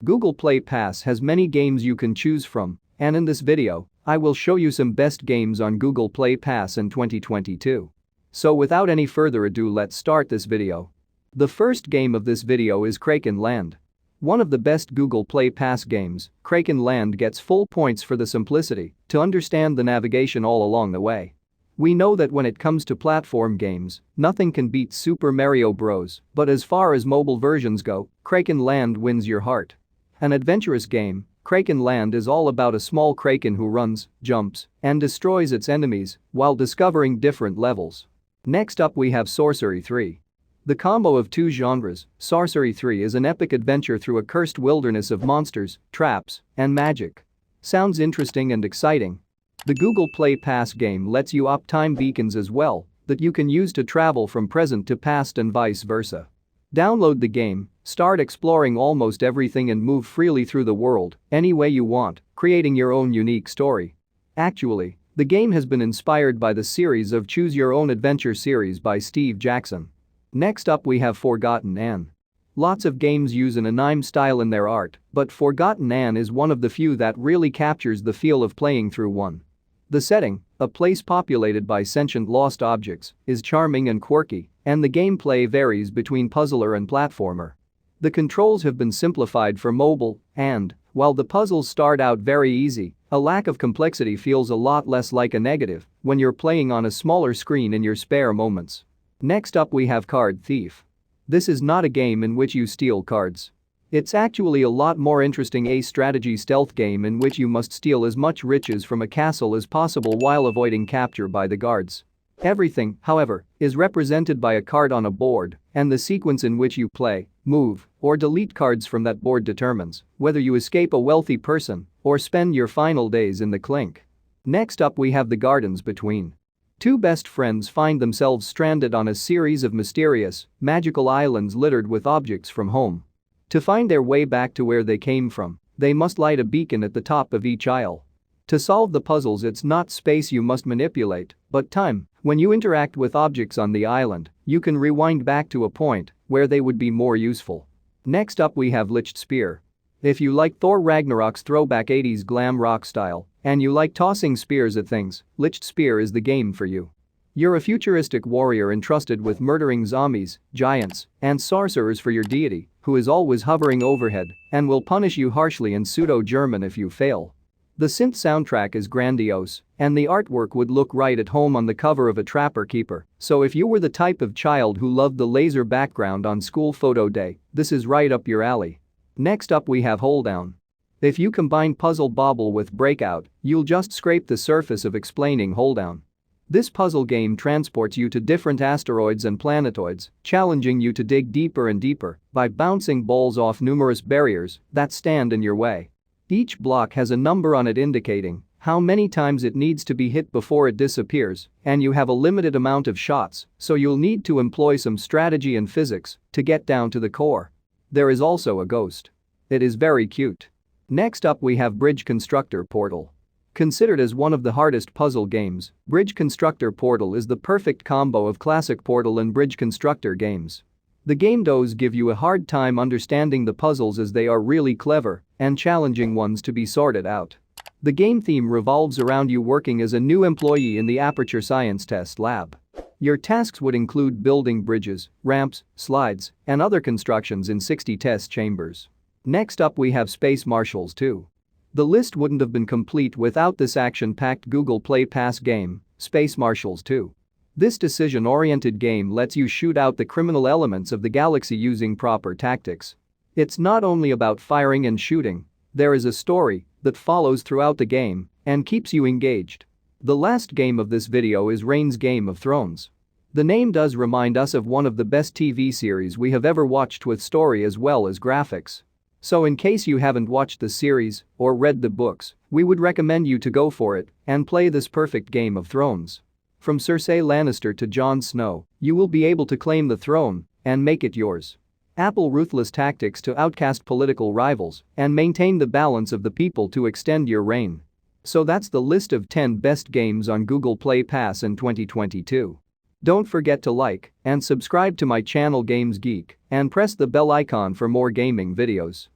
Google Play Pass has many games you can choose from, and in this video, I will show you some best games on Google Play Pass in 2022. So without any further ado, let's start this video. The first game of this video is Kraken Land. One of the best Google Play Pass games, Kraken Land gets full points for the simplicity to understand the navigation all along the way. We know that when it comes to platform games, nothing can beat Super Mario Bros, but as far as mobile versions go, Kraken Land wins your heart. An adventurous game, Kraken Land is all about a small kraken who runs, jumps, and destroys its enemies while discovering different levels. Next up we have Sorcery 3. The combo of two genres, Sorcery 3 is an epic adventure through a cursed wilderness of monsters, traps, and magic. Sounds interesting and exciting. The Google Play Pass game lets you opt time beacons as well that you can use to travel from present to past and vice versa. Download the game, start exploring almost everything and move freely through the world any way you want, creating your own unique story. Actually, the game has been inspired by the series of Choose Your Own Adventure series by Steve Jackson. Next up we have Forgotton Anne. Lots of games use an anime style in their art, but Forgotton Anne is one of the few that really captures the feel of playing through one. The setting, a place populated by sentient lost objects, is charming and quirky, and the gameplay varies between puzzler and platformer. The controls have been simplified for mobile, and, while the puzzles start out very easy, a lack of complexity feels a lot less like a negative when you're playing on a smaller screen in your spare moments. Next up we have Card Thief. This is not a game in which you steal cards. It's actually a lot more interesting, a strategy stealth game in which you must steal as much riches from a castle as possible while avoiding capture by the guards. Everything, however, is represented by a card on a board, and the sequence in which you play, move, or delete cards from that board determines whether you escape a wealthy person or spend your final days in the clink. Next up we have The Gardens Between. Two best friends find themselves stranded on a series of mysterious, magical islands littered with objects from home. To find their way back to where they came from, they must light a beacon at the top of each aisle. To solve the puzzles, it's not space you must manipulate, but time. When you interact with objects on the island, you can rewind back to a point where they would be more useful. Next up we have Lichtspeer. If you like Thor Ragnarok's throwback 80s glam rock style, and you like tossing spears at things, Lichtspeer is the game for you. You're a futuristic warrior entrusted with murdering zombies, giants, and sorcerers for your deity, who is always hovering overhead and will punish you harshly in pseudo-German if you fail. The synth soundtrack is grandiose, and the artwork would look right at home on the cover of a Trapper Keeper, so if you were the type of child who loved the laser background on school photo day, this is right up your alley. Next up we have Holedown. If you combine Puzzle Bobble with Breakout, you'll just scrape the surface of explaining Holedown. This puzzle game transports you to different asteroids and planetoids, challenging you to dig deeper and deeper by bouncing balls off numerous barriers that stand in your way. Each block has a number on it indicating how many times it needs to be hit before it disappears, and you have a limited amount of shots, so you'll need to employ some strategy and physics to get down to the core. There is also a ghost. It is very cute. Next up we have Bridge Constructor Portal. Considered as one of the hardest puzzle games, Bridge Constructor Portal is the perfect combo of classic Portal and Bridge Constructor games. The game does give you a hard time understanding the puzzles as they are really clever and challenging ones to be sorted out. The game theme revolves around you working as a new employee in the Aperture Science Test Lab. Your tasks would include building bridges, ramps, slides, and other constructions in 60 test chambers. Next up we have Space Marshals 2. The list wouldn't have been complete without this action-packed Google Play Pass game, Space Marshals 2. This decision-oriented game lets you shoot out the criminal elements of the galaxy using proper tactics. It's not only about firing and shooting, there is a story that follows throughout the game and keeps you engaged. The last game of this video is Reigns Game of Thrones. The name does remind us of one of the best TV series we have ever watched, with story as well as graphics. So in case you haven't watched the series or read the books, we would recommend you to go for it and play this perfect Game of Thrones. From Cersei Lannister to Jon Snow, you will be able to claim the throne and make it yours. Apple ruthless tactics to outcast political rivals and maintain the balance of the people to extend your reign. So that's the list of 10 best games on Google Play Pass in 2022. Don't forget to like and subscribe to my channel Geek and press the bell icon for more gaming videos.